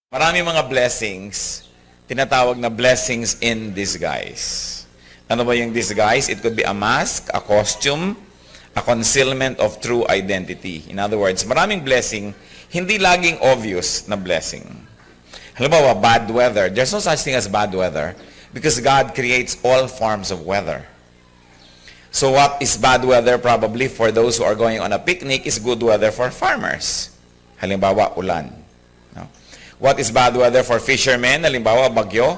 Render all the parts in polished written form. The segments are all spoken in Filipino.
Marami mga blessings, tinatawag na blessings in disguise. Ano ba yung disguise? It could be a mask, a costume, a concealment of true identity. In other words, maraming blessing, hindi laging obvious na blessing. Halimbawa, bad weather. There's no such thing as bad weather because God creates all forms of weather. So what is bad weather probably for those who are going on a picnic is good weather for farmers. Halimbawa, ulan. No? What is bad weather for fishermen? Halimbawa, bagyo.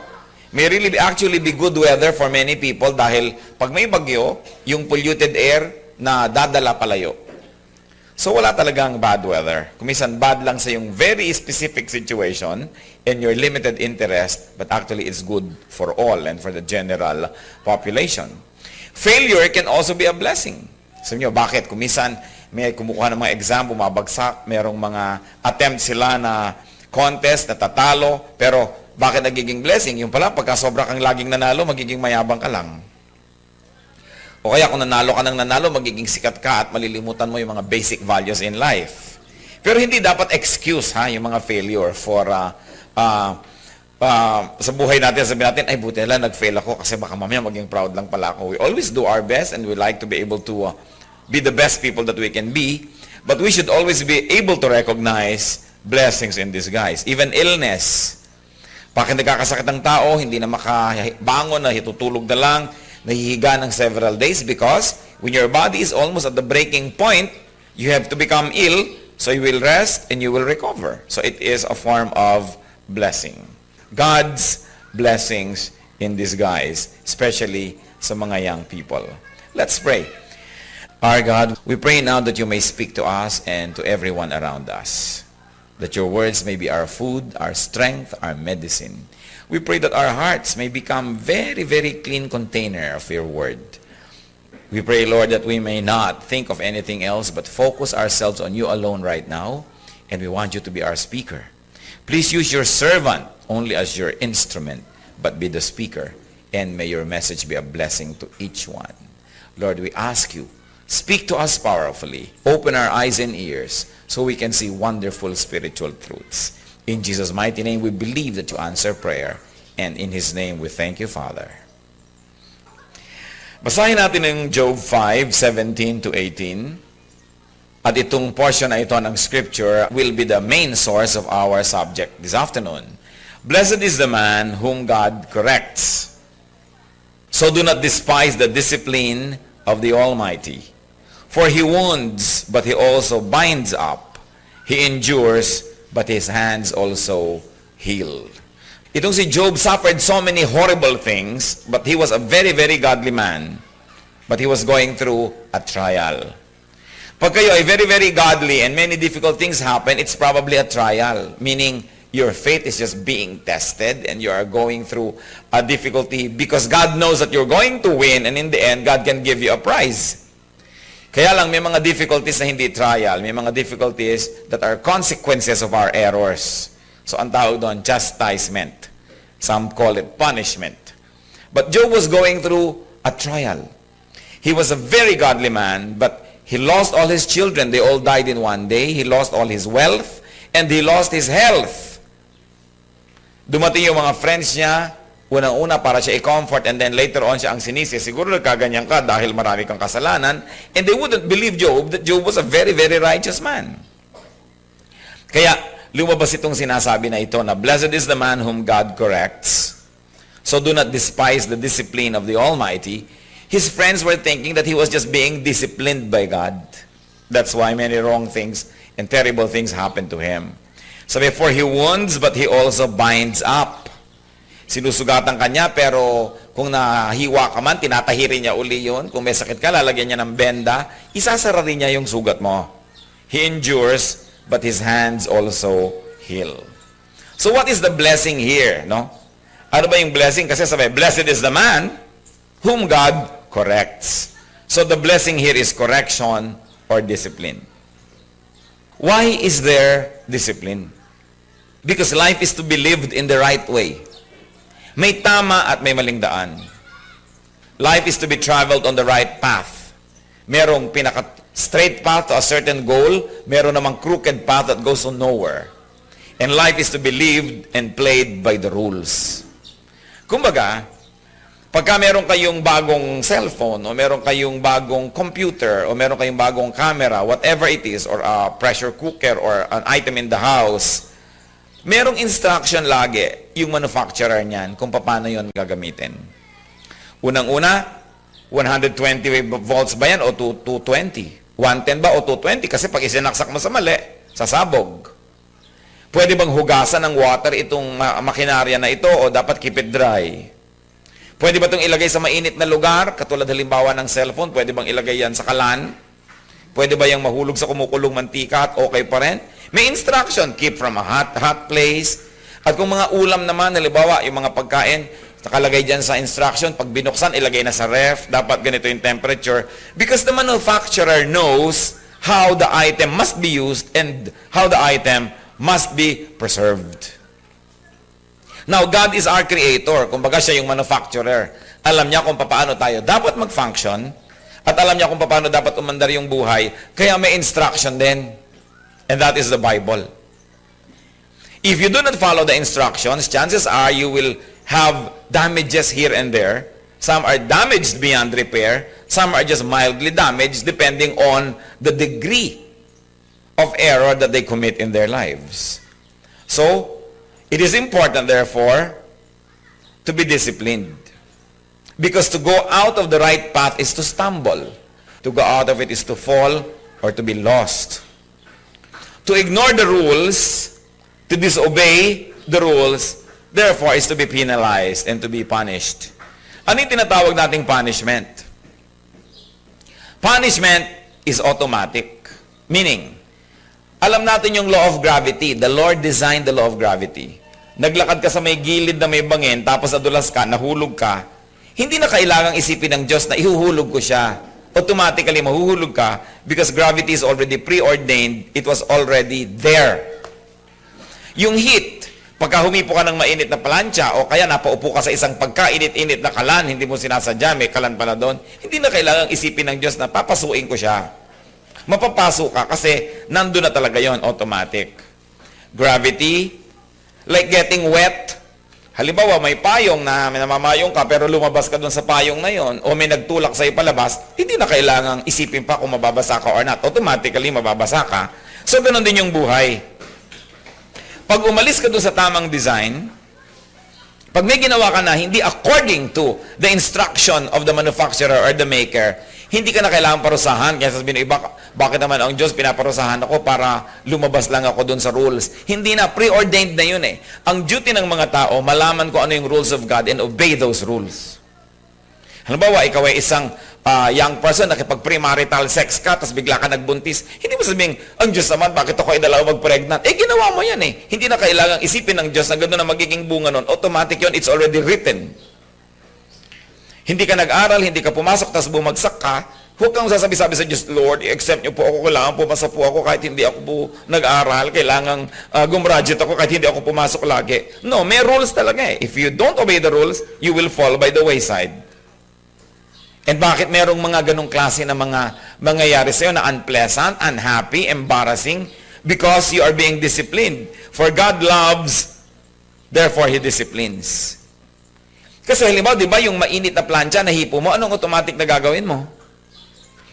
May actually be good weather for many people dahil pag may bagyo, yung polluted air na dadala palayo. So wala talagang bad weather. Kumisan bad lang sa yung very specific situation and your limited interest, but actually it's good for all and for the general population. Failure can also be a blessing. Sabi nyo, bakit? Kumisan may kumukuha ng mga exam, bumabagsak, merong mga attempt sila na contest, natatalo, pero bakit nagiging blessing? Yung pala, pagka sobra kang laging nanalo, magiging mayabang ka lang. O kaya kung nanalo ka ng nanalo, magiging sikat ka at malilimutan mo yung mga basic values in life. Pero hindi dapat excuse yung mga failure for sa buhay natin, sabihin natin, ay buti na lang, nag-fail ako kasi baka mamaya maging proud lang pala ako. We always do our best and we like to be able to be the best people that we can be, but we should always be able to recognize blessings in disguise. Even illness. Bakit nagkakasakit ng tao, hindi na makabangon, na hitutulog na lang, nahihiga ng several days because when your body is almost at the breaking point, you have to become ill, so you will rest and you will recover. So it is a form of blessing. God's blessings in disguise, especially sa mga young people. Let's pray. Our God, we pray now that you may speak to us and to everyone around us. That your words may be our food, our strength, our medicine. We pray that our hearts may become very, very clean container of your word. We pray, Lord, that we may not think of anything else but focus ourselves on you alone right now, and we want you to be our speaker. Please use your servant only as your instrument, but be the speaker, and may your message be a blessing to each one. Lord, we ask you, speak to us powerfully. Open our eyes and ears so we can see wonderful spiritual truths. In Jesus' mighty name, we believe that you answer prayer. And in His name, we thank you, Father. Basahin natin yung Job 5:17 to 18. At itong portion na ito ng Scripture will be the main source of our subject this afternoon. Blessed is the man whom God corrects. So do not despise the discipline of the Almighty. For He wounds, but He also binds up. He endures, but His hands also heal. Itong si Job suffered so many horrible things, but he was a very, very godly man. But he was going through a trial. Pag kayo ay very, very godly and many difficult things happen, it's probably a trial. Meaning, your faith is just being tested and you are going through a difficulty because God knows that you're going to win and in the end, God can give you a prize. Kaya lang, may mga difficulties na hindi trial. May mga difficulties that are consequences of our errors. So, ang tawag doon, chastisement. Some call it punishment. But Job was going through a trial. He was a very godly man, but he lost all his children. They all died in one day. He lost all his wealth, and he lost his health. Dumating yung mga friends niya, unang-una para siya i-comfort, and then later on siya ang sinisi. Siguro nagkaganyan ka dahil marami kang kasalanan, and they wouldn't believe Job that Job was a very, very righteous man. Kaya, lumabas itong sinasabi na ito na, blessed is the man whom God corrects. So do not despise the discipline of the Almighty. His friends were thinking that he was just being disciplined by God. That's why many wrong things and terrible things happened to him. Sabi, for he wounds, but he also binds up. Sinusugatan ka niya, pero kung nahiwa ka man, tinatahirin niya uli yun. Kung may sakit ka, lalagyan niya ng benda, isasara rin niya yung sugat mo. He endures, but his hands also heal. So what is the blessing here? No? Ano ba yung blessing? Kasi sabi, blessed is the man whom God corrects. So the blessing here is correction or discipline. Why is there discipline? Because life is to be lived in the right way. May tama at may maling daan. Life is to be traveled on the right path. Merong pinaka-straight path to a certain goal, meron namang crooked path that goes to nowhere. And life is to be lived and played by the rules. Kumbaga, pagka meron kayong bagong cellphone, o meron kayong bagong computer, o meron kayong bagong camera, whatever it is, or a pressure cooker, or an item in the house, merong instruction lagi yung manufacturer niyan kung paano yon gagamitin. Unang-una, 120 volts ba yan o 220? 110 ba o 220? Kasi pag isinaksak mo sa mali, sasabog. Pwede bang hugasan ng water itong makinarya na ito o dapat keep it dry? Pwede ba itong ilagay sa mainit na lugar? Katulad halimbawa ng cellphone, pwede bang ilagay yan sa kalan? Pwede ba yung mahulog sa kumukulong mantika at okay pa rin? May instruction, keep from a hot place. At kung mga ulam naman, halimbawa, yung mga pagkain, nakalagay dyan sa instruction, pag binuksan, ilagay na sa ref, dapat ganito yung temperature. Because the manufacturer knows how the item must be used and how the item must be preserved. Now, God is our creator. Kumbaga siya yung manufacturer. Alam niya kung paano tayo dapat mag-function at alam niya kung paano dapat umandar yung buhay. Kaya may instruction din. And that is the Bible. If you do not follow the instructions, chances are you will have damages here and there. Some are damaged beyond repair. Some are just mildly damaged depending on the degree of error that they commit in their lives. So, it is important, therefore, to be disciplined. Because to go out of the right path is to stumble. To go out of it is to fall or to be lost. To ignore the rules, to disobey the rules, therefore, is to be penalized and to be punished. Ano yung tinatawag nating punishment? Punishment is automatic. Meaning, alam natin yung law of gravity. The Lord designed the law of gravity. Naglakad ka sa may gilid na may bangin, tapos nadulas ka, nahulog ka, hindi na kailangang isipin ng Diyos na ihuhulog ko siya. Automatically, mahuhulog ka because gravity is already preordained. It was already there. Yung heat, pagka humipo ka ng mainit na plancha o kaya napaupo ka sa isang pagkainit-init na kalan, hindi mo sinasadya, may kalan pala doon, hindi na kailangang isipin ng Diyos na papasuin ko siya. Mapapasok ka kasi nandun na talaga yon, automatic. Gravity, like getting wet. Halimbawa, may payong na namamayong ka pero lumabas ka doon sa payong na yon o may nagtulak sa'yo palabas, hindi na kailangang isipin pa kung mababasa ka or not. Automatically, mababasa ka. So, ganun din yung buhay. Pag umalis ka doon sa tamang design, pag may ginawa ka na hindi according to the instruction of the manufacturer or the maker, hindi ka na kailangan parusahan. Kaya sasabihin ng iba, bakit naman ang Diyos pinaparusahan ako para lumabas lang ako doon sa rules? Hindi na, preordained na yun eh. Ang duty ng mga tao, malaman ko ano yung rules of God and obey those rules. Halimbawa, ikaw ay isang young person, nakipag-premarital sex ka, tapos bigla ka nagbuntis. Hindi mo sabihin, ang Diyos naman, bakit ako ay dalawa mag-pregnant? Eh, ginawa mo yan eh. Hindi na kailangang isipin ng Diyos na gano'n na magiging bunga nun. Automatic yun, it's already written. Hindi ka nag-aral, hindi ka pumasok, tapos bumagsak ka, huwag kang sasabi-sabi sa Diyos, Lord, i-accept niyo po ako, kailangan pumasa po ako kahit hindi ako po nag-aral, kailangan gumraduate ako kahit hindi ako pumasok lagi. No, may rules talaga eh. If you don't obey the rules, you will fall by the wayside. And bakit merong mga ganong klase na mga mangyayari sa'yo na unpleasant, unhappy, embarrassing? Because you are being disciplined. For God loves, therefore He disciplines. Kasi halimbawa, di ba yung mainit na plancha, nahipo mo, anong automatic na gagawin mo?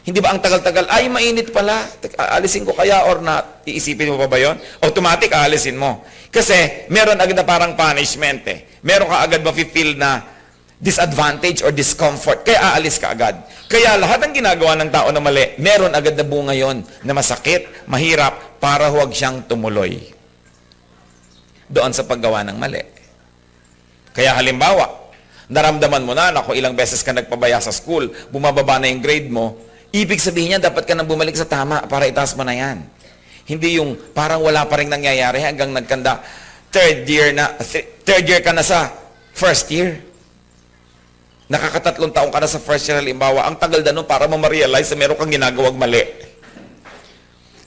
Hindi ba ang tagal-tagal, ay mainit pala, aalisin ko kaya or not? Iisipin mo pa ba yun? Automatic, aalisin mo. Kasi meron agad na parang punishment eh. Meron ka agad ma-feel na disadvantage or discomfort, kaya aalis ka agad. Kaya lahat ng ginagawa ng tao na mali, meron agad na bunga yon na masakit, mahirap, para huwag siyang tumuloy doon sa paggawa ng mali. Kaya halimbawa, naramdaman mo na kung ilang beses ka nagpabaya sa school, bumababa na yung grade mo, ibig sabihin niya, dapat ka nang bumalik sa tama para itaas mo na yan. Hindi yung parang wala pa rin nangyayari hanggang nagkanda, third year ka na sa first year. Nakakatatlong taong ka na sa first year, halimbawa, ang tagal na nun para mo ma-realize na meron kang ginagawag mali.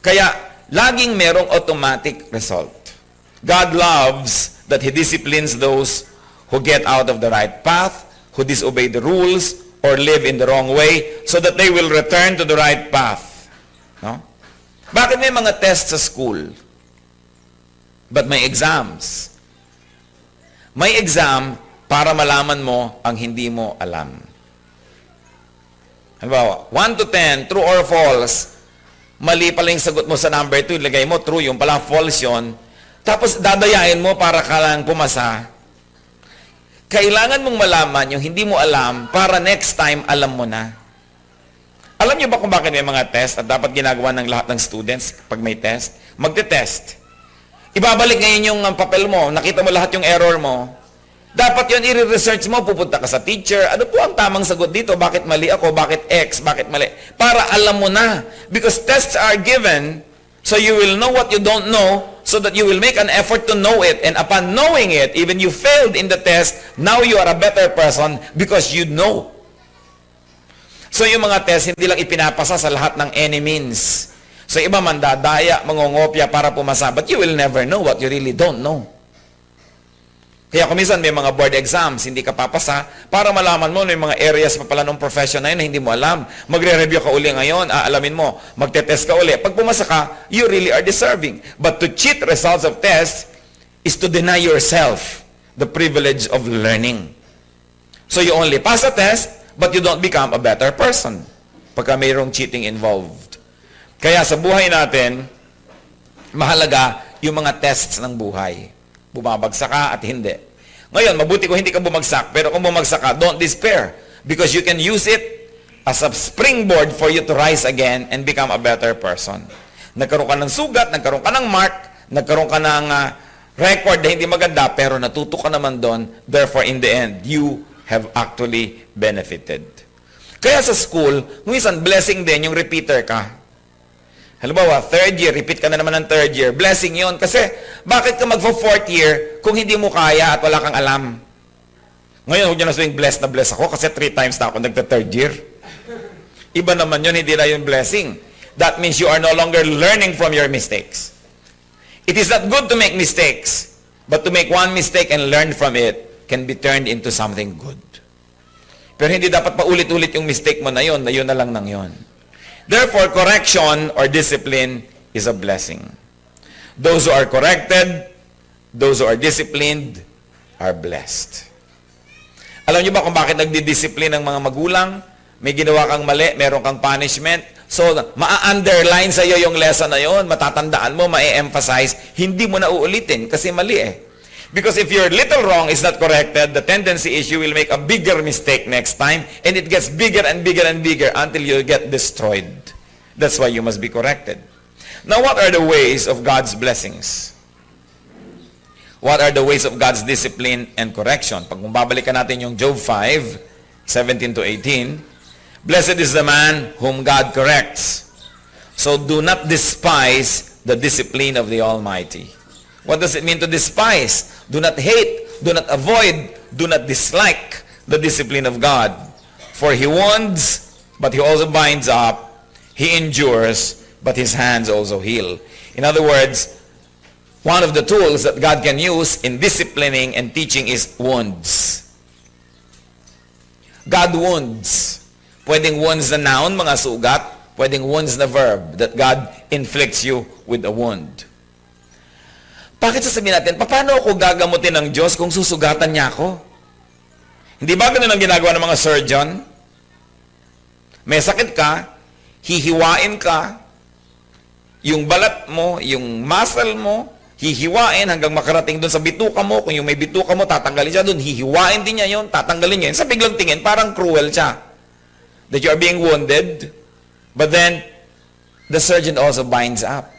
Kaya, laging merong automatic result. God loves that He disciplines those who get out of the right path, who disobey the rules, or live in the wrong way, so that they will return to the right path. No? Bakit may mga tests sa school? but may exams. May exam para malaman mo ang hindi mo alam. Halimbawa, 1 to 10, true or false, mali pala yung sagot mo sa number 2, ilagay mo true, yung pala false yon. Tapos dadayain mo para ka lang pumasa. Kailangan mong malaman yung hindi mo alam para next time alam mo na. Alam niyo ba kung bakit may mga test at dapat ginagawa ng lahat ng students pag may test? Magte-test. Ibabalik ngayon yung papel mo, nakita mo lahat yung error mo. Dapat yun, i-research mo, pupunta ka sa teacher. Ano po ang tamang sagot dito? Bakit mali ako? Bakit X? Bakit mali? Para alam mo na. Because tests are given, so you will know what you don't know, so that you will make an effort to know it. And upon knowing it, even you failed in the test, now you are a better person because you know. So yung mga test, hindi lang ipinapasa sa lahat ng any means. So iba man dadaya, mangongopya para pumasa, but you will never know what you really don't know. Kaya kumisan may mga board exams, hindi ka papasa, para malaman mo yung mga areas pa pala ng profession na yun na hindi mo alam. Magre-review ka uli ngayon, aalamin mo, magte-test ka uli. Pag pumasa ka, you really are deserving. But to cheat results of tests is to deny yourself the privilege of learning. So you only pass a test, but you don't become a better person pagka mayroong cheating involved. Kaya sa buhay natin, mahalaga yung mga tests ng buhay. Bumabagsak ka at hindi. Ngayon, mabuti kung hindi ka bumagsak, pero kung bumagsak ka, don't despair. Because you can use it as a springboard for you to rise again and become a better person. Nagkaroon ka ng sugat, nagkaroon ka ng mark, nagkaroon ka ng record na hindi maganda, pero natuto ka naman doon. Therefore, in the end, you have actually benefited. Kaya sa school, minsan blessing din yung repeater ka. Halimbawa, third year, repeat ka na naman ng third year. Blessing yon. Kasi, bakit ka magpo-fourth year kung hindi mo kaya at wala kang alam? Ngayon, huwag nyo na sabihin, blessed na blessed ako kasi 3 times na ako nagta-third year. Iba naman yun, hindi na yung blessing. That means you are no longer learning from your mistakes. It is not good to make mistakes, but to make one mistake and learn from it can be turned into something good. Pero hindi dapat paulit-ulit yung mistake mo na yun na lang nang yun. Therefore, correction or discipline is a blessing. Those who are corrected, those who are disciplined, are blessed. Alam niyo ba kung bakit nagdi-discipline ang mga magulang? May ginawa kang mali, meron kang punishment. So, ma-underline sa iyo yung lesson na yon, matatandaan mo, ma-emphasize, hindi mo na uulitin kasi mali eh. Because if your little wrong is not corrected, the tendency is you will make a bigger mistake next time, and it gets bigger and bigger and bigger until you get destroyed. That's why you must be corrected. Now, what are the ways of God's blessings? What are the ways of God's discipline and correction? Pag babalikan natin yung Job 5, 17 to 18, blessed is the man whom God corrects. So do not despise the discipline of the Almighty. What does it mean to despise? Do not hate, do not avoid, do not dislike the discipline of God. For He wounds, but He also binds up. He endures, but His hands also heal. In other words, one of the tools that God can use in disciplining and teaching is wounds. God wounds. Pwedeng wounds na noun, mga sugat. Pwedeng wounds na verb, that God inflicts you with a wound. Bakit sasabihin natin, paano ako gagamutin ng Diyos kung susugatan niya ako? Hindi ba ganun ang ginagawa ng mga surgeon? May sakit ka, hihiwain ka, yung balat mo, yung muscle mo, hihiwain hanggang makarating doon sa bituka mo. Kung yung may bituka mo, tatanggalin siya doon, hihiwain din niya yun, tatanggalin niya yun. Sa biglang tingin, parang cruel siya. That you are being wounded, but then, the surgeon also binds up.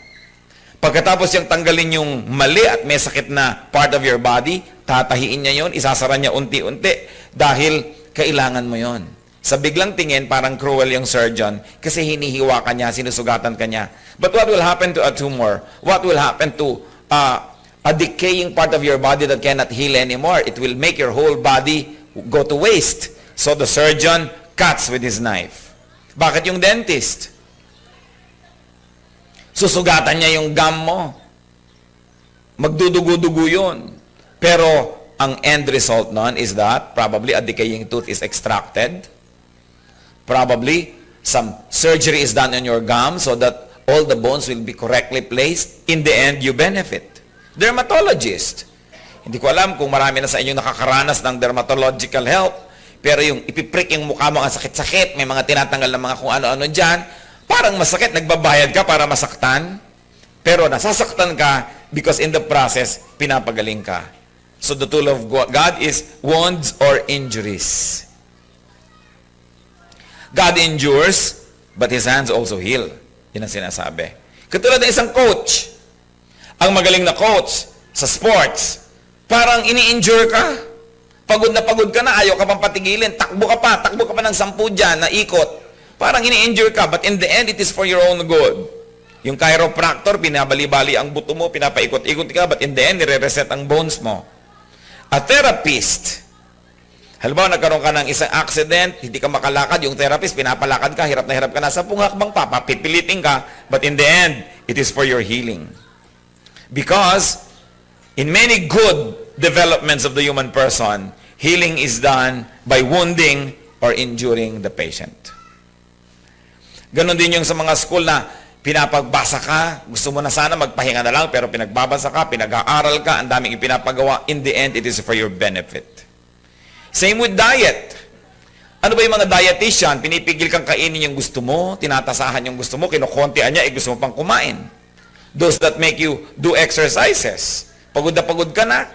Pagkatapos yung tanggalin yung mali at may sakit na part of your body, tatahiin niya yon, isasara niya unti-unti dahil kailangan mo yon. Sa biglang tingin, parang cruel yung surgeon kasi hinihiwa ka niya, sinusugatan ka niya. But what will happen to a tumor? What will happen to a decaying part of your body that cannot heal anymore? It will make your whole body go to waste. So the surgeon cuts with his knife. Bakit yung dentist? Susugatan niya yung gum mo. Magdudugo-dugo yun. Pero, ang end result nun is that probably a decaying tooth is extracted. Probably, some surgery is done on your gum so that all the bones will be correctly placed. In the end, you benefit. Dermatologist. Hindi ko alam kung marami na sa inyong nakakaranas ng dermatological help, pero yung ipiprick yung mukha mo ang sakit-sakit, may mga tinatanggal na mga kung ano-ano dyan, parang masakit, nagbabayad ka para masaktan, pero nasasaktan ka because in the process, pinapagaling ka. So the tool of God is wounds or injuries. God endures, but His hands also heal. Yun ang sinasabi. Katulad ng isang coach. Ang magaling na coach sa sports, parang ini-injure ka. Pagod ka na, ayaw ka pang patigilin. Takbo ka pa ng 10 dyan na ikot. Parang ini-injure ka, but in the end, it is for your own good. Yung chiropractor, binabali-bali ang buto mo, pinapaikot-ikot ka, but in the end, nire-reset ang bones mo. A therapist, halimbawa, nagkaroon ka ng isang accident, hindi ka makalakad, yung therapist, pinapalakad ka, hirap na ka na sa punghakbang pa, papipilitin ka, but in the end, it is for your healing. Because, in many good developments of the human person, healing is done by wounding or injuring the patient. Ganon din yung sa mga school na pinapagbasa ka, gusto mo na sana magpahinga na lang, pero pinagbabasa ka, pinag-aaral ka, ang daming ipinapagawa, in the end, it is for your benefit. Same with diet. Ano ba yung mga dietitian? Pinipigil kang kainin yung gusto mo, tinatasahan yung gusto mo, kinukontian niya, gusto mo pang kumain. Those that make you do exercises. Pagod ka na,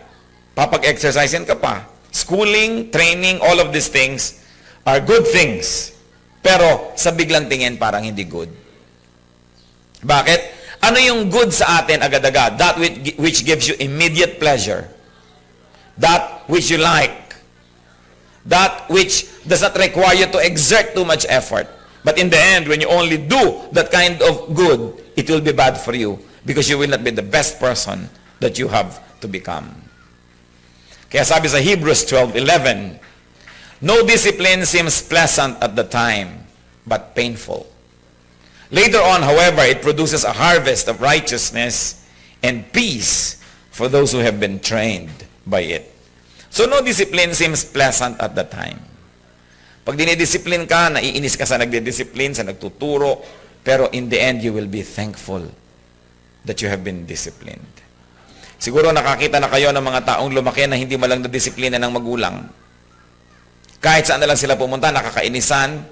papag-exercisein ka pa. Schooling, training, all of these things are good things. Pero sa biglang tingin, parang hindi good. Bakit? Ano yung good sa atin agad-agad? That which gives you immediate pleasure. That which you like. That which does not require you to exert too much effort. But in the end, when you only do that kind of good, it will be bad for you because you will not be the best person that you have to become. Kaya sabi sa Hebrews 12:11, no discipline seems pleasant at the time, but painful. Later on, however, it produces a harvest of righteousness and peace for those who have been trained by it. So no discipline seems pleasant at the time. Pag dinidisiplin ka, naiinis ka sa nagdidisiplin, sa nagtuturo, pero in the end, you will be thankful that you have been disciplined. Siguro nakakita na kayo ng mga taong lumaki na hindi malang nadisiplina ng magulang. Kahit saan na lang sila pumunta, nakakainisan,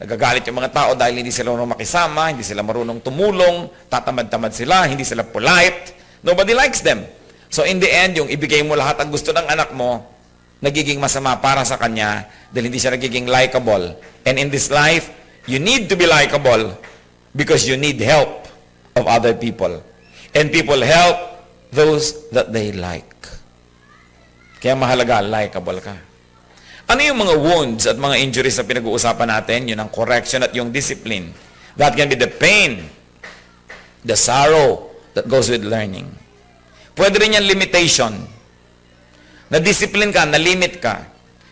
nagagalit yung mga tao dahil hindi sila marunong makisama, hindi sila marunong tumulong, tatamad-tamad sila, hindi sila polite. Nobody likes them. So in the end, yung ibigay mo lahat ang gusto ng anak mo, nagiging masama para sa kanya dahil hindi siya nagiging likable. And in this life, you need to be likable because you need help of other people. And people help those that they like. Kaya mahalaga, likable ka. Ano yung mga wounds at mga injuries na pinag-uusapan natin? Yun ang correction at yung discipline. That can be the pain, the sorrow that goes with learning. Pwede rin yan limitation. Na-discipline ka, na-limit ka.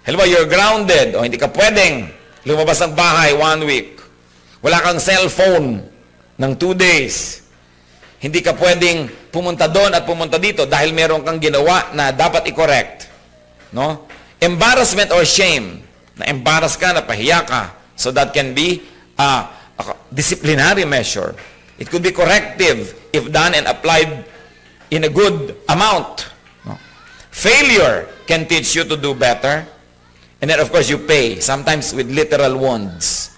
Halimbawa, you're grounded o hindi ka pwedeng lumabas ng bahay 1 week. Wala kang cellphone ng 2 days. Hindi ka pwedeng pumunta doon at pumunta dito dahil meron kang ginawa na dapat i-correct. No? Embarrassment or shame. Na-embarrass ka, napahiya ka. So that can be a disciplinary measure. It could be corrective if done and applied in a good amount. Failure can teach you to do better. And then, of course, you pay. Sometimes with literal wounds.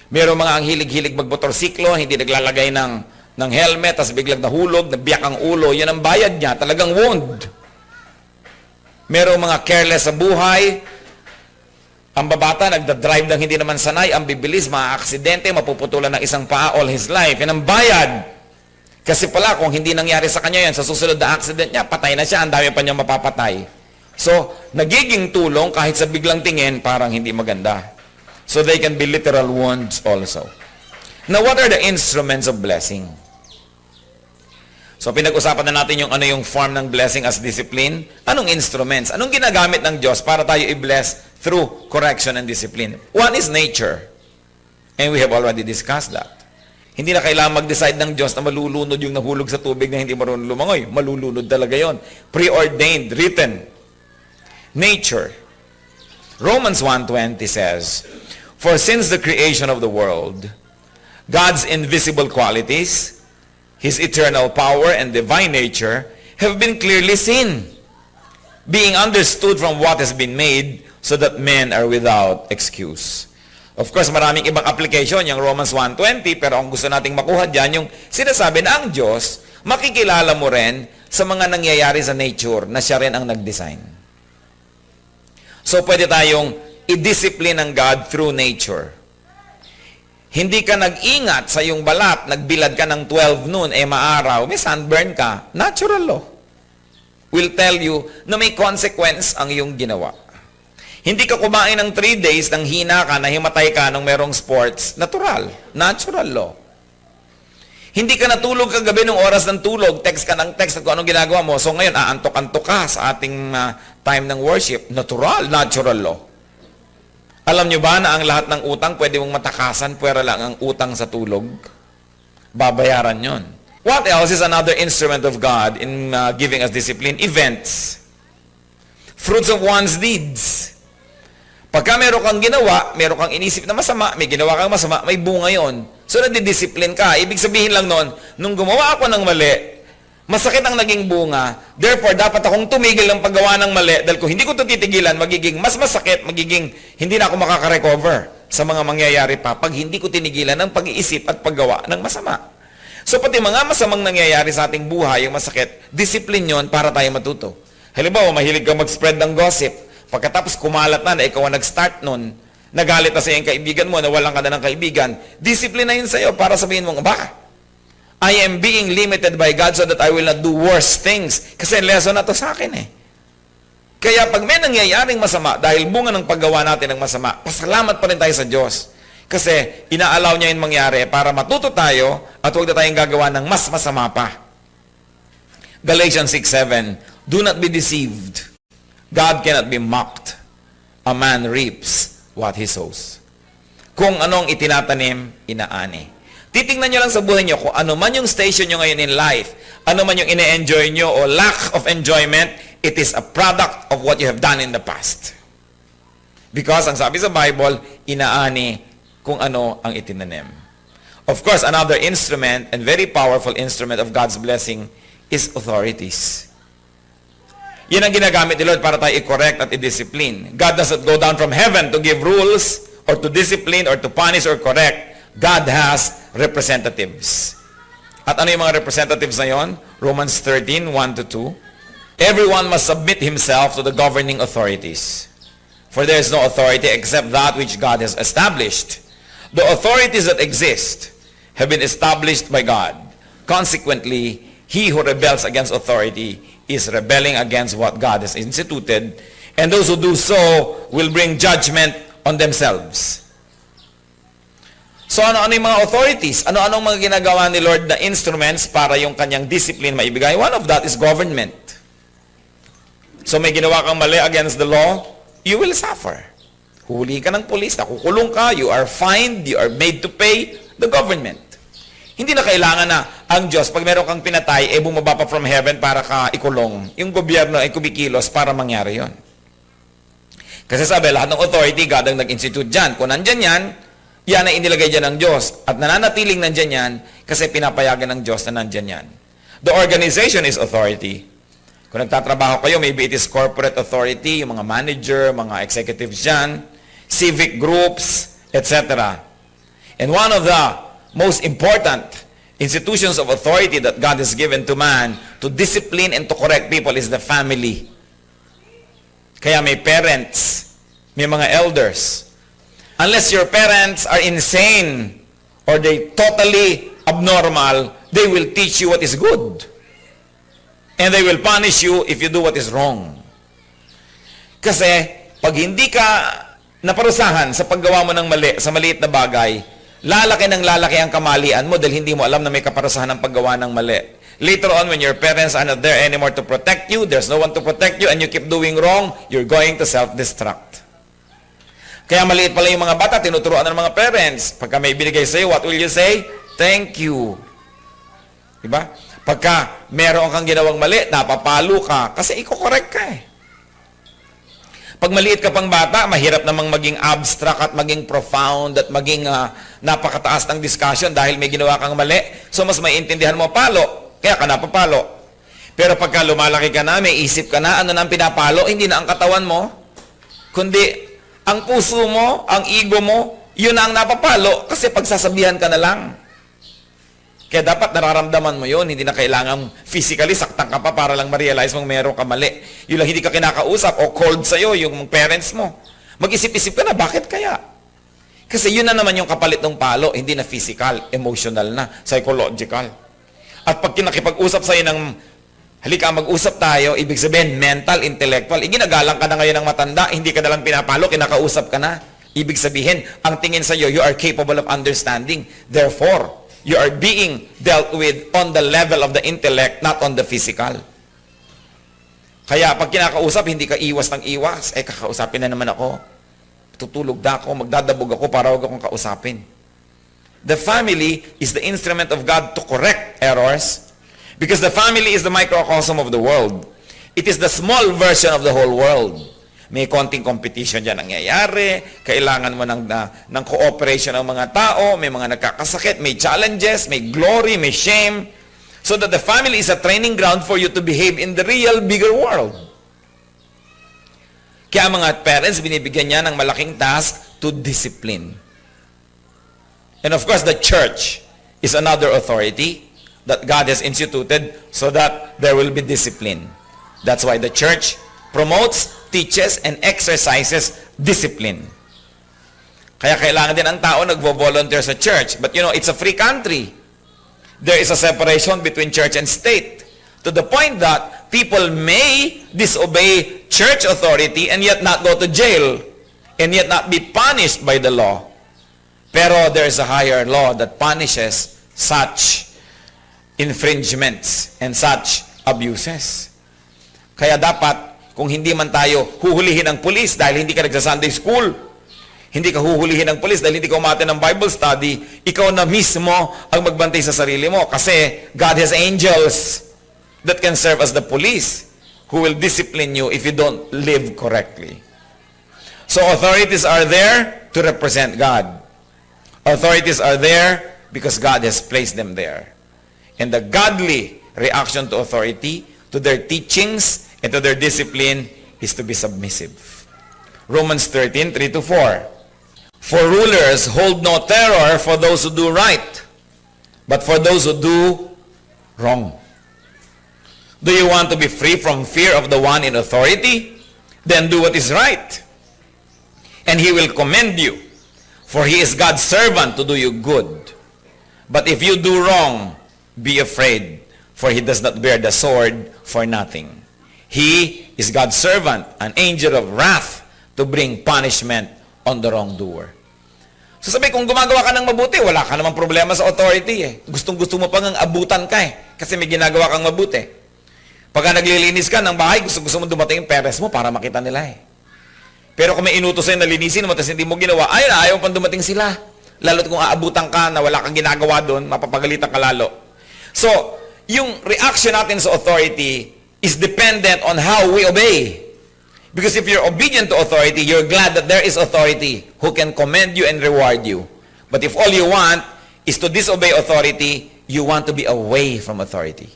Merong mga ang hilig-hilig magmotorsiklo, hindi naglalagay ng helmet, tapos biglang nahulog, nabiyak ang ulo. Yan ang bayad niya. Talagang wound. Merong mga careless sa buhay. Ang babata, nagdadrive ng hindi naman sanay, ang bibilis, maaaksidente, mapuputulan ng isang paa all his life. Yan ang bayad. Kasi pala, kung hindi nangyari sa kanya yan, sa susunod na accident niya, patay na siya, ang dami pa niyang mapapatay. So, nagiging tulong kahit sa biglang tingin, parang hindi maganda. So, they can be literal wounds also. Now, what are the instruments of blessing? So, pinag-usapan na natin yung ano yung form ng blessing as discipline. Anong instruments? Anong ginagamit ng Diyos para tayo i-bless through correction and discipline? One is nature. And we have already discussed that. Hindi na kailangan mag-decide ng Diyos na malulunod yung nahulog sa tubig na hindi marunong lumangoy. Malulunod talaga yon. Preordained, written. Nature. Romans 1:20 says, for since the creation of the world, God's invisible qualities, His eternal power and divine nature have been clearly seen, being understood from what has been made, so that men are without excuse. Of course, maraming ibang application, yung Romans 1:20, pero ang gusto nating makuha dyan, yung sinasabi na ang Diyos, makikilala mo rin sa mga nangyayari sa nature na siya rin ang nag-design. So, pwede tayong i-discipline ng God through nature. Hindi ka nag-ingat sa iyong balat, nagbilad ka ng 12 noon, maaraw, may sunburn ka, natural law will tell you na may consequence ang iyong ginawa. Hindi ka kumain ng 3 days, nang hina ka, nahimatay ka nung merong sports, natural law. Hindi ka natulog kagabi nung oras ng tulog, text ka ng text kung anong ginagawa mo, so ngayon aantok-antok ka sa ating time ng worship, natural law. Alam nyo ba na ang lahat ng utang pwede mong matakasan, pwera lang ang utang sa tulog? Babayaran yon. What else is another instrument of God in giving us discipline? Events. Fruits of one's deeds. Pagka meron kang ginawa, meron kang inisip na masama, may ginawa kang masama, may bunga yon. So, nadidisiplin ka. Ibig sabihin lang nun, nung gumawa ako ng mali, masakit ang naging bunga. Therefore, dapat akong tumigil ng paggawa ng mali dahil kung hindi ko ito titigilan, magiging mas masakit, magiging hindi na ako makaka-recover sa mga mangyayari pa pag hindi ko tinigilan ng pag-iisip at paggawa ng masama. So, pati mga masamang nangyayari sa ating buhay, yung masakit, discipline yon para tayo matuto. Halimbawa, mahilig kang mag-spread ng gossip. Pagkatapos kumalat na ikaw ang nag-start nun, nagalit na sa iyong kaibigan mo, nawalan ka na ng kaibigan, discipline na yun sa iyo para sabihin mo, I am being limited by God so that I will not do worse things. Kasi lesson na to sa akin Kaya pag may nangyayaring masama, dahil bunga ng paggawa natin ng masama, pasalamat pa rin tayo sa Diyos. Kasi inaalaw niya yung mangyari para matuto tayo at huwag na tayong gagawa ng mas masama pa. Galatians 6:7, do not be deceived. God cannot be mocked. A man reaps what he sows. Kung anong itinatanim, inaani. Titingnan nyo lang sa buhay nyo kung ano man yung station nyo ngayon in life, ano man yung ine-enjoy nyo o lack of enjoyment, it is a product of what you have done in the past. Because ang sabi sa Bible, inaani kung ano ang itinanim. Of course, another instrument and very powerful instrument of God's blessing is authorities. Yan ang ginagamit ni Lord para tayo i-correct at i-discipline. God doesn't go down from heaven to give rules or to discipline or to punish or correct. God has representatives. At ano yung mga representatives na yon? Romans 13:1-2. Everyone must submit himself to the governing authorities. For there is no authority except that which God has established. The authorities that exist have been established by God. Consequently, he who rebels against authority is rebelling against what God has instituted, and those who do so will bring judgment on themselves. So ano yung mga authorities? Ano-anong mga ginagawa ni Lord na instruments para yung kanyang discipline maibigay? One of that is government. So may ginawa kang mali against the law, you will suffer. Huli ka ng pulis, nakukulong ka, you are fined, you are made to pay the government. Hindi na kailangan na ang Diyos, pag meron kang pinatay, bumaba pa from heaven para ka ikulong. Yung gobyerno ay kumikilos para mangyari yon. Kasi sabi, lahat ng authority, God ang nag-institute dyan. Kung nandyan yan, yan ay inilagay dyan ng Diyos. At nananatiling nandyan yan, kasi pinapayagan ng Diyos na nandyan yan. The organization is authority. Kung nagtatrabaho kayo, maybe it is corporate authority, yung mga manager, mga executives dyan, civic groups, etc. And one of the most important institutions of authority that God has given to man to discipline and to correct people is the family. Kaya may parents, may mga elders. Unless your parents are insane or they totally abnormal, they will teach you what is good. And they will punish you if you do what is wrong. Kasi pag hindi ka naparusahan sa paggawa mo ng mali, sa maliit na bagay, lalaki ng lalaki ang kamalian mo dahil hindi mo alam na may kaparusahan ng paggawa ng mali. Later on, when your parents are not there anymore to protect you, there's no one to protect you, and you keep doing wrong, you're going to self-destruct. Kaya maliit pala yung mga bata, tinuturuan ng mga parents. Pagka may binigay sa'yo, what will you say? Thank you. Diba? Pagka meron kang ginawang mali, napapalo ka, kasi iko-correct ka Pag maliit ka pang bata, mahirap namang maging abstract at maging profound at maging napakataas ng discussion dahil may ginawa kang mali. So mas maiintindihan mo palo, kaya ka napapalo. Pero pagka lumalaki ka na, may isip ka na, ano na ang pinapalo, hindi na ang katawan mo, kundi ang puso mo, ang ego mo, yun na ang napapalo kasi pagsasabihan ka na lang. Kaya dapat nararamdaman mo yun, hindi na kailangan physically saktan ka pa para lang ma-realize mong meron ka mali. Yun lang hindi ka kinakausap o cold sa'yo yung parents mo. Mag-isip-isip ka na, bakit kaya? Kasi yun na naman yung kapalit ng palo, hindi na physical, emotional na, psychological. At pag kinakipag-usap sa'yo ng halika, mag-usap tayo, ibig sabihin, mental, intellectual. Ginagalang ka na ngayon ng matanda, hindi ka nalang pinapalo, kinakausap ka na. Ibig sabihin, ang tingin sa iyo, you are capable of understanding. Therefore, you are being dealt with on the level of the intellect, not on the physical. Kaya pag kinakausap, hindi ka iwas ng iwas. Kakausapin na naman ako. Tutulog na ako, magdadabog ako para huwag akong kausapin. The family is the instrument of God to correct errors. Because the family is the microcosm of the world. It is the small version of the whole world. May konting competition dyan nangyayari, kailangan mo ng cooperation ng mga tao, may mga nagkakasakit, may challenges, may glory, may shame. So that the family is a training ground for you to behave in the real, bigger world. Kaya mga parents, binibigyan niya ng malaking task to discipline. And of course, the church is another authority that God has instituted so that there will be discipline. That's why the church promotes, teaches, and exercises discipline. Kaya kailangan din ang tao nagvo-volunteer sa church. But you know, it's a free country. There is a separation between church and state. To the point that people may disobey church authority and yet not go to jail and yet not be punished by the law. Pero there is a higher law that punishes such infringements and such abuses. Kaya dapat, kung hindi man tayo huhulihin ng pulis dahil hindi ka nagsa-Sunday school, hindi ka huhulihin ng pulis dahil hindi ka umate ng Bible study, ikaw na mismo ang magbantay sa sarili mo. Kasi God has angels that can serve as the police who will discipline you if you don't live correctly. So authorities are there to represent God. Authorities are there because God has placed them there. And the godly reaction to authority, to their teachings, and to their discipline is to be submissive. Romans 13, 3-4. For rulers hold no terror for those who do right, but for those who do wrong. Do you want to be free from fear of the one in authority? Then do what is right. And he will commend you, for he is God's servant to do you good. But if you do wrong, be afraid, for he does not bear the sword for nothing. He is God's servant, an angel of wrath, to bring punishment on the wrongdoer. So sabi, kung gumagawa ka ng mabuti, wala ka namang problema sa authority eh. Gustong-gusto mo pang abutan ka eh, kasi may ginagawa kang mabuti. Pagka naglilinis ka ng bahay, gusto mo dumating yung parents mo para makita nila eh. Pero kung may inutos sa'yo na linisin mo, tapos hindi mo ginawa, ayaw pang dumating sila. Lalo't kung aabutan ka na wala kang ginagawa doon, mapapagalitan ka lalo. So, yung reaction natin sa authority is dependent on how we obey. Because if you're obedient to authority, you're glad that there is authority who can commend you and reward you. But if all you want is to disobey authority, you want to be away from authority.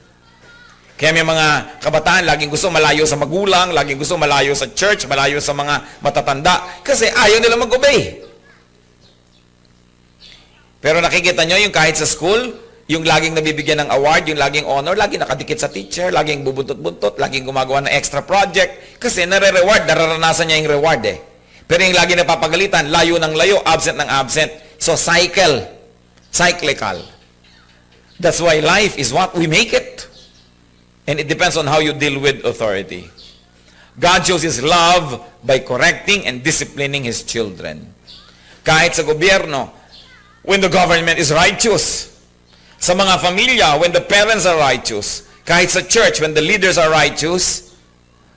Kaya may mga kabataan, laging gusto malayo sa magulang, laging gusto malayo sa church, malayo sa mga matatanda, kasi ayaw nila mag-obey. Pero nakikita nyo yung kahit sa school, yung laging nabibigyan ng award, yung laging honor, laging nakadikit sa teacher, laging bubuntot-buntot, laging gumagawa ng extra project, kasi nare-reward, nararanasan niya yung reward eh. Pero yung laging napapagalitan, layo ng layo, absent ng absent. So cyclical. That's why life is what we make it. And it depends on how you deal with authority. God shows His love by correcting and disciplining His children. Kahit sa gobyerno, when the government is righteous. Sa mga familia, when the parents are righteous. Kahit sa church, when the leaders are righteous,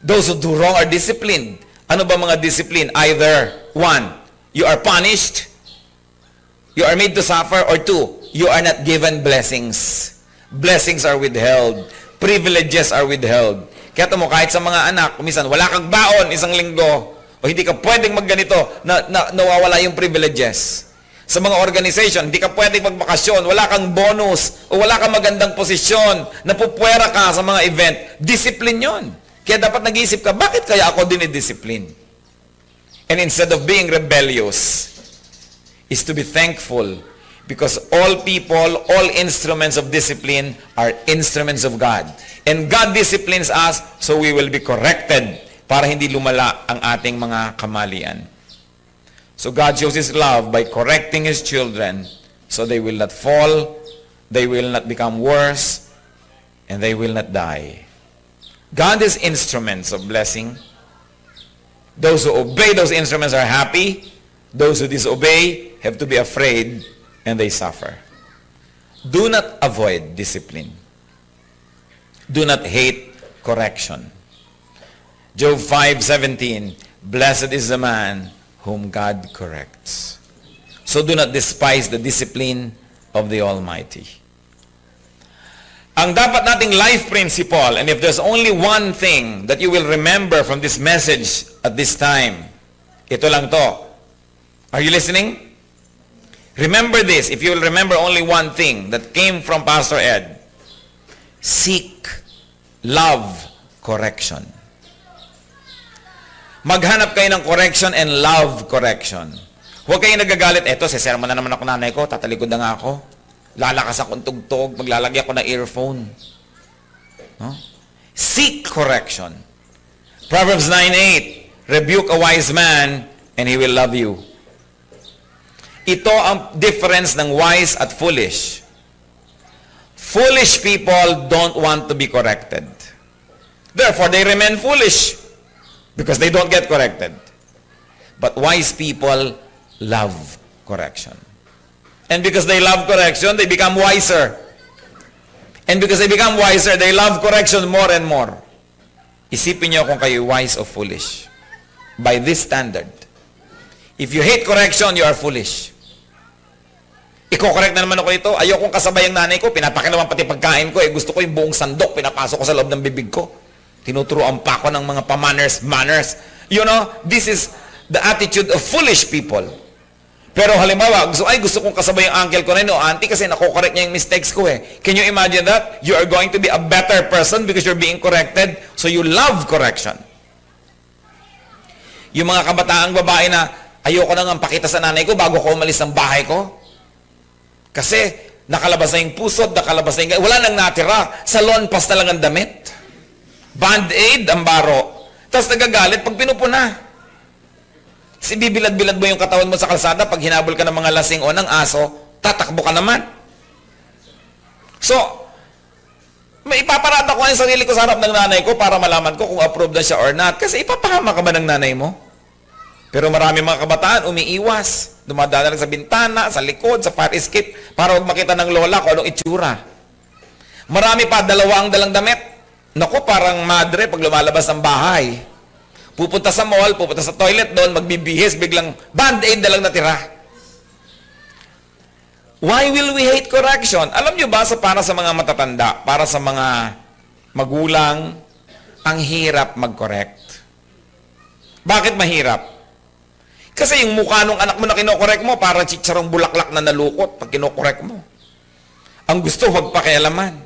those who do wrong are disciplined. Ano ba mga discipline? Either, 1, you are punished, you are made to suffer, or 2, you are not given blessings. Blessings are withheld. Privileges are withheld. Kaya mo, kahit sa mga anak, minsan, wala kang baon isang linggo, o hindi ka pwedeng magganito, nawawala yung privileges. Sa mga organization, hindi ka pwedeng magbakasyon, wala kang bonus, o wala kang magandang posisyon, napupwera ka sa mga event, discipline yon. Kaya dapat nag-iisip ka, bakit kaya ako dinidiscipline? And instead of being rebellious, is to be thankful because all people, all instruments of discipline are instruments of God. And God disciplines us so we will be corrected para hindi lumala ang ating mga kamalian. So God shows His love by correcting His children so they will not fall, they will not become worse, and they will not die. God is instruments of blessing. Those who obey those instruments are happy. Those who disobey have to be afraid and they suffer. Do not avoid discipline. Do not hate correction. Job 5:17, blessed is the man whom God corrects. So do not despise the discipline of the Almighty. Ang dapat nating life principle, and if there's only one thing that you will remember from this message at this time, ito lang to. Are you listening? Remember this, if you will remember only one thing that came from Pastor Ed. Seek, love, correction. Maghanap kayo ng correction and love correction. Huwag kayong nagagalit, eto, sesermon na naman ako nanay ko, tatalikod na nga ako. Lalakas akong tugtog, maglalagay ako ng earphone. No? Seek correction. Proverbs 9:8, rebuke a wise man and he will love you. Ito ang difference ng wise at foolish. Foolish people don't want to be corrected. Therefore, they remain foolish because they don't get corrected. But wise people love correction. And because they love correction, they become wiser. And because they become wiser, they love correction more and more. Isipin niyo kung kayo wise or foolish. By this standard. If you hate correction, you are foolish. Iko-correct na naman ako ito. Ayokong kasabay ang nanay ko. Pinapakinaman pati pagkain ko. Gusto ko yung buong sandok. Pinapasok ko sa loob ng bibig ko. Tinuturuan pa ako ng mga manners. You know, this is the attitude of foolish people. Pero halimbawa, gusto kong kasabay yung uncle ko na yun o auntie kasi nako-correct niya yung mistakes ko eh. Can you imagine that? You are going to be a better person because you're being corrected. So you love correction. Yung mga kabataang babae na ayoko na nga pakita sa nanay ko bago ko umalis ng bahay ko. Kasi nakalabas na yung pusod, nakalabas na yung... Wala nang natira. Salon pas na lang ang damit. Band-aid, ang baro. Tapos nagagalit pag pinupuna. Si bibilad-bilad mo yung katawan mo sa kalsada, pag hinabol ka ng mga lasing o ng aso, tatakbo ka naman. So, may ipaparada ko yung sarili ko sa harap ng nanay ko para malaman ko kung approved na siya or not. Kasi ipapahama ka ba ng nanay mo? Pero marami mga kabataan, umiiwas. Dumadala lang sa bintana, sa likod, sa fire escape, para huwag makita ng lola kung anong itsura. Marami pa, dalawa ang dalang damit. Naku, parang madre pag lumalabas ng bahay. Pupunta sa mall, pupunta sa toilet doon, magbibihis, biglang band-aid na lang natira. Why will we hate correction? Alam nyo ba, para sa mga matatanda, para sa mga magulang, ang hirap mag-correct. Bakit mahirap? Kasi yung mukha ng anak mo na kinokorek mo, parang chicharong bulaklak na nalukot pag kinokorek mo. Ang gusto, huwag pakialaman.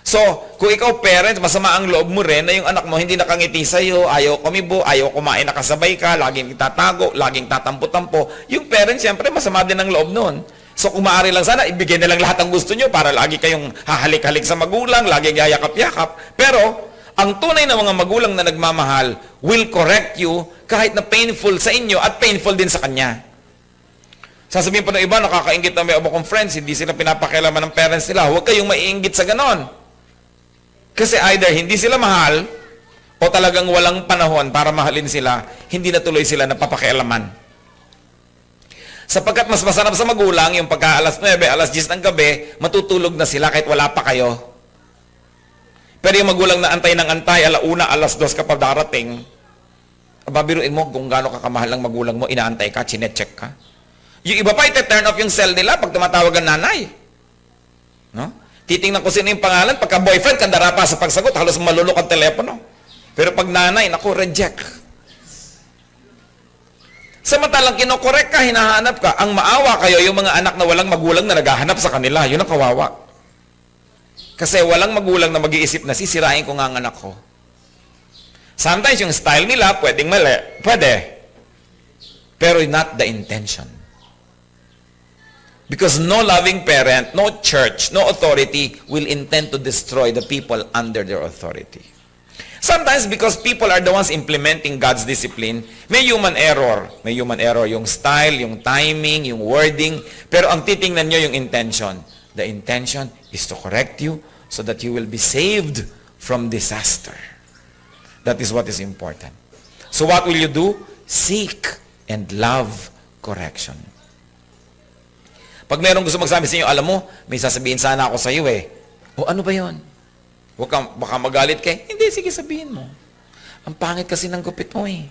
So, kung ikaw parents, masama ang loob mo rin na yung anak mo hindi nakangiti sa'yo, ayaw kumibo, ayaw kumain, nakasabay ka, laging tatago, laging tatampo-tampo. Yung parents, siyempre, masama din ang loob nun. So, kung maaari lang sana, ibigay na lang lahat ng gusto nyo para lagi kayong hahalik-halik sa magulang, laging yayakap-yakap. Pero, ang tunay na mga magulang na nagmamahal will correct you kahit na painful sa inyo at painful din sa kanya. Sasabihin pa ng iba, nakakaingit na may iba kong friends, hindi sila pinapakialaman ng parents nila. Huwag kayong maiinggit sa ganon. Kasi either hindi sila mahal o talagang walang panahon para mahalin sila, hindi na tuloy sila napapakialaman. Sapagkat mas masarap sa magulang, yung pagka alas 9, alas 10 ng gabi, matutulog na sila kahit wala pa kayo. Pero yung magulang na antay ng antay, alauna, alas 2 kapag darating, babiruin mo kung gaano kakamahal ng magulang mo, inaantay ka, chinecheck ka. Yung iba pa, ite-turn off yung cell nila pag tumatawag ang nanay. No? Titingnan ko sino yung pangalan, pagka boyfriend, kandara pa sa pagsagot, halos malulok ang telepono. Pero pag nanay, naku, reject. Samantalang kinokorek ka, hinahanap ka, ang maawa kayo, yung mga anak na walang magulang na naghahanap sa kanila, yun ang kawawa. Kasi walang magulang na mag-iisip na sisirain ko nga ang anak ko. Sometimes yung style nila, pwedeng mali. Pwede. Pero not the intention. Because no loving parent, no church, no authority will intend to destroy the people under their authority. Sometimes because people are the ones implementing God's discipline, may human error. May human error yung style, yung timing, yung wording. Pero ang titingnan nyo yung intention. The intention is to correct you so that you will be saved from disaster. That is what is important. So what will you do? Seek and love correction. Pag mayroong gusto magsabi sa inyo, alam mo, may sasabihin sana ako sa iyo eh. O ano ba yon? Huwag kang, baka magalit kay. Hindi, sige sabihin mo. Ang pangit kasi ng gupit mo eh.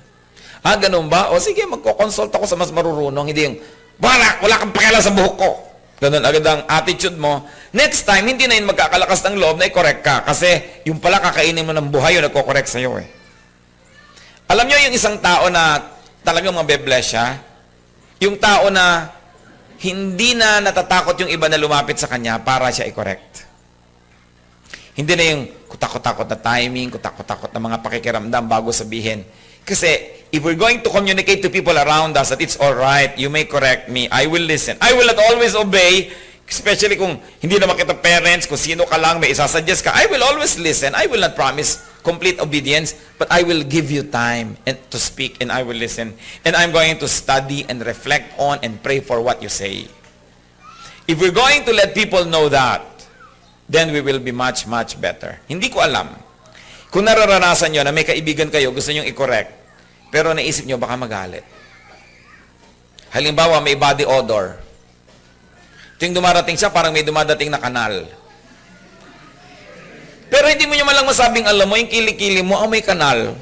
Ah, ganun ba? O sige, magko-consult ako sa mas marurunong. Hindi yung, wala kang pakialam sa buhok ko. Ganun agad ang attitude mo. Next time, hindi na yun magkakalakas ng loob na i-correct ka. Kasi yung pala kakainin mo ng buhay yung nagko-correct sa'yo eh. Alam nyo yung isang tao na talagang mabe-bless siya? Yung tao na hindi na natatakot yung iba na lumapit sa kanya para siya i-correct. Hindi na yung kutakot-takot na timing, kutakot-takot na mga pakikiramdam bago sabihin. Kasi if we're going to communicate to people around us that it's alright, you may correct me, I will listen. I will not always obey, especially kung hindi naman kita parents, kung sino ka lang, may isasuggest ka. I will always listen. I will not promise complete obedience, but I will give you time and to speak and I will listen. And I'm going to study and reflect on and pray for what you say. If we're going to let people know that, then we will be much, much better. Hindi ko alam. Kung nararanasan nyo na may kaibigan kayo, gusto nyo i-correct, pero naisip nyo baka magalit. Halimbawa, may body odor. Tuwing dumarating siya, parang may dumadating na kanal. Pero hindi mo nyo malang masabing, alam mo, yung kilikili mo, amoy kanal.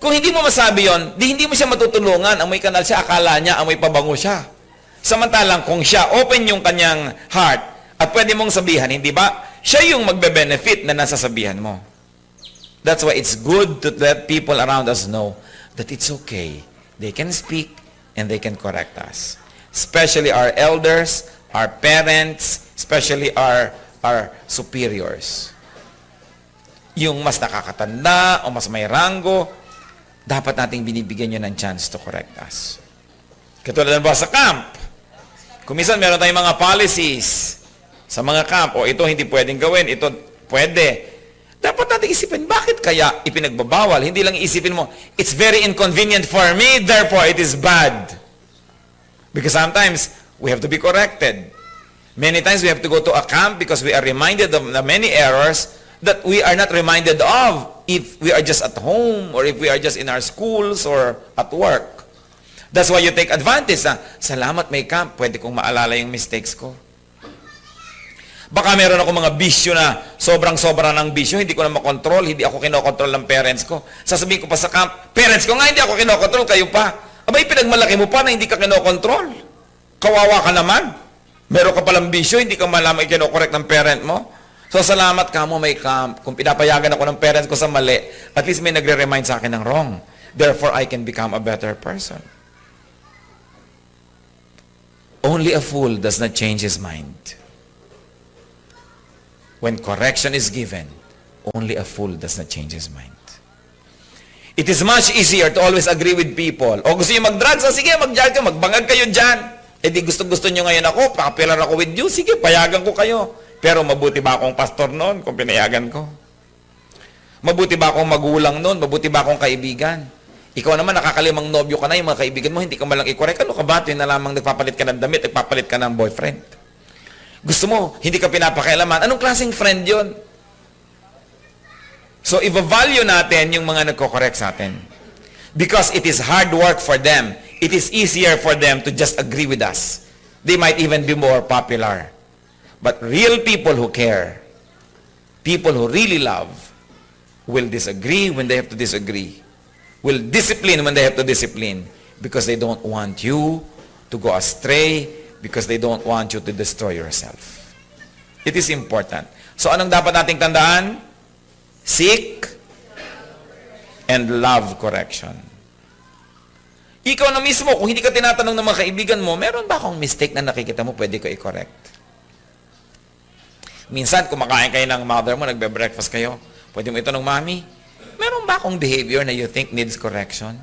Kung hindi mo masabi yon, hindi mo siya matutulungan. Amoy kanal siya, akala niya, amoy pabango siya. Samantalang kung siya, open yung kanyang heart, at pwede mong sabihan, hindi ba? Siya yung magbe-benefit na nasasabihan mo. That's why it's good to let people around us know that it's okay. They can speak and they can correct us. Especially our elders, our parents, especially our superiors. Yung mas nakakatanda o mas may ranggo, dapat nating binibigyan nyo ng chance to correct us. Katulad ba sa camp? Kung minsan meron tayong mga policies sa mga camp, o ito hindi pwedeng gawin, ito pwede. Dapat natin isipin, bakit kaya ipinagbabawal? Hindi lang isipin mo, it's very inconvenient for me, therefore it is bad. Because sometimes, we have to be corrected. Many times we have to go to a camp because we are reminded of the many errors that we are not reminded of if we are just at home or if we are just in our schools or at work. That's why you take advantage na, salamat may camp, pwede kong maalala yung mistakes ko. Baka meron ako mga bisyo na sobrang-sobra ng bisyo, hindi ko na makontrol, hindi ako kinokontrol ng parents ko. Sasabihin ko pa sa camp, parents ko nga hindi ako kinokontrol, kayo pa. Abay, pinagmalaki mo pa na hindi ka kinokontrol. Kawawa ka naman. Meron ka palang bisyo, hindi ka malaman ikinokorek ng parent mo. So, salamat ka mo may camp. Kung pinapayagan ako ng parents ko sa mali, at least may nagre-remind sa akin ng wrong. Therefore, I can become a better person. Only a fool does not change his mind. When correction is given, only a fool does not change his mind. It is much easier to always agree with people. O gusto nyo mag-drugs? Sige, mag-drug kayo, magbangag kayo dyan. E di gusto nyo ngayon ako, papilar ako with you. Sige, payagan ko kayo. Pero mabuti ba akong pastor noon kung pinayagan ko? Mabuti ba akong magulang noon? Mabuti ba akong kaibigan? Ikaw naman, nakakalimang nobyo ka na, yung mga kaibigan mo, hindi ka malang i-correct. Ano ka ba? Yun na lamang nagpapalit ka ng damit, nagpapalit ka ng boyfriend. Gusto mo, hindi ka pinapakialaman. Anong klaseng friend yun? So, i-value natin yung mga nagko-correct sa atin. Because it is hard work for them. It is easier for them to just agree with us. They might even be more popular. But real people who care, people who really love, will disagree when they have to disagree. Will discipline when they have to discipline. Because they don't want you to go astray, because they don't want you to destroy yourself. It is important. So anong dapat nating tandaan? Seek and love correction. Ikaw na mismo, kung hindi ka tinatanong ng mga kaibigan mo, meron ba akong mistake na nakikita mo, pwede ko i-correct? Minsan, kumakain kayo ng mother mo, nagbe-breakfast kayo, pwede mo itanong, Mami, meron ba akong behavior na you think needs correction?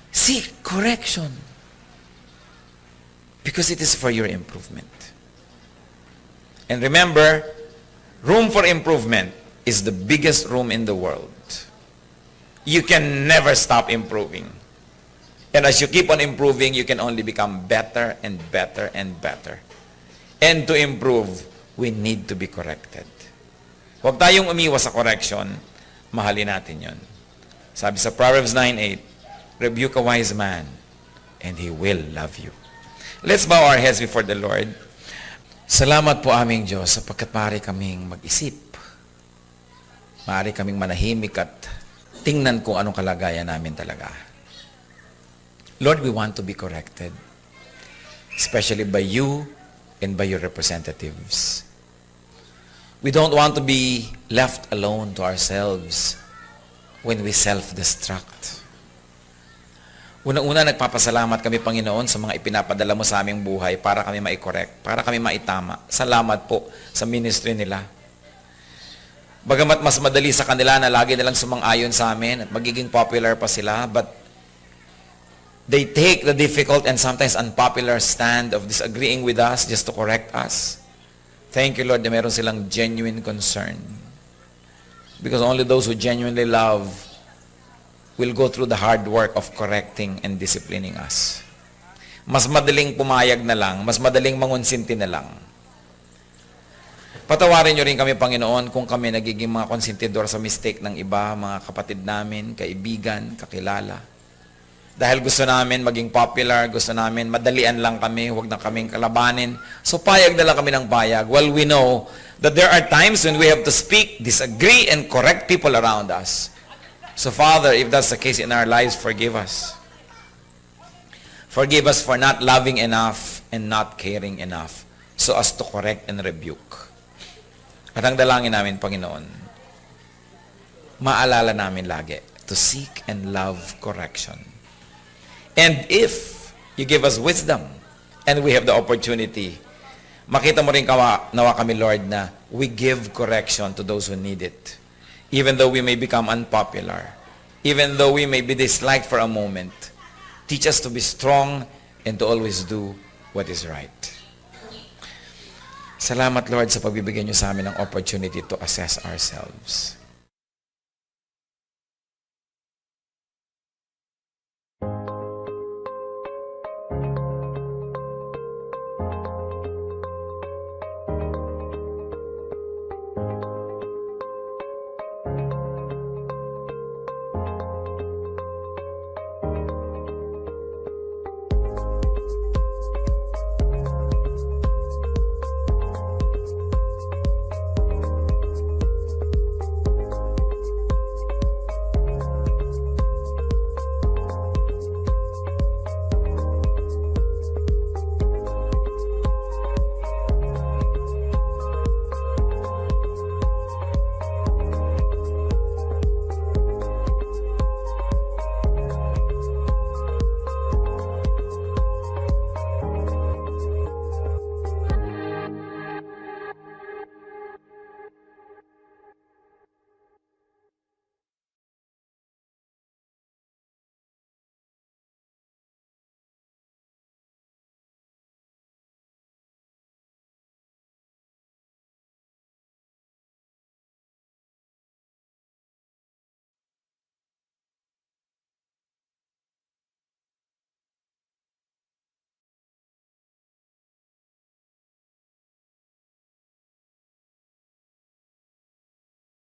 Seek correction. Because it is for your improvement. And remember, room for improvement is the biggest room in the world. You can never stop improving. And as you keep on improving, you can only become better and better and better. And to improve, we need to be corrected. Huwag tayong umiwas sa correction, mahalin natin yon. Sabi sa Proverbs 9:8, rebuke a wise man, and he will love you. Let's bow our heads before the Lord. Salamat po aming Diyos sapagkat maaari kaming mag-isip. Maaari kaming manahimik at tingnan kung anong kalagayan namin talaga. Lord, we want to be corrected, especially by you and by your representatives. We don't want to be left alone to ourselves when we self-destruct. Unang-una, nagpapasalamat kami, Panginoon, sa mga ipinapadala mo sa aming buhay para kami ma-correct, para kami maitama. Salamat po sa ministry nila. Bagamat mas madali sa kanila na lagi nilang sumang-ayon sa amin at magiging popular pa sila, but they take the difficult and sometimes unpopular stand of disagreeing with us just to correct us. Thank you, Lord, na meron silang genuine concern. Because only those who genuinely love will go through the hard work of correcting and disciplining us. Mas madaling pumayag na lang, mas madaling mangonsinti na lang. Patawarin niyo rin kami, Panginoon, kung kami nagiging mga konsentidor sa mistake ng iba, mga kapatid namin, kaibigan, kakilala. Dahil gusto namin maging popular, gusto namin madalian lang kami, huwag na kaming kalabanin. So payag na lang kami ng payag. Well, we know that there are times when we have to speak, disagree, and correct people around us. So Father, if that's the case in our lives, forgive us. Forgive us for not loving enough and not caring enough so as to correct and rebuke. At ang dalangin namin, Panginoon, maalala namin lagi to seek and love correction. And if you give us wisdom and we have the opportunity, makita mo rin nawa kami, Lord, na we give correction to those who need it. Even though we may become unpopular, even though we may be disliked for a moment, teach us to be strong and to always do what is right. Salamat, Lord, sa pagbibigyan niyo sa amin ng opportunity to assess ourselves.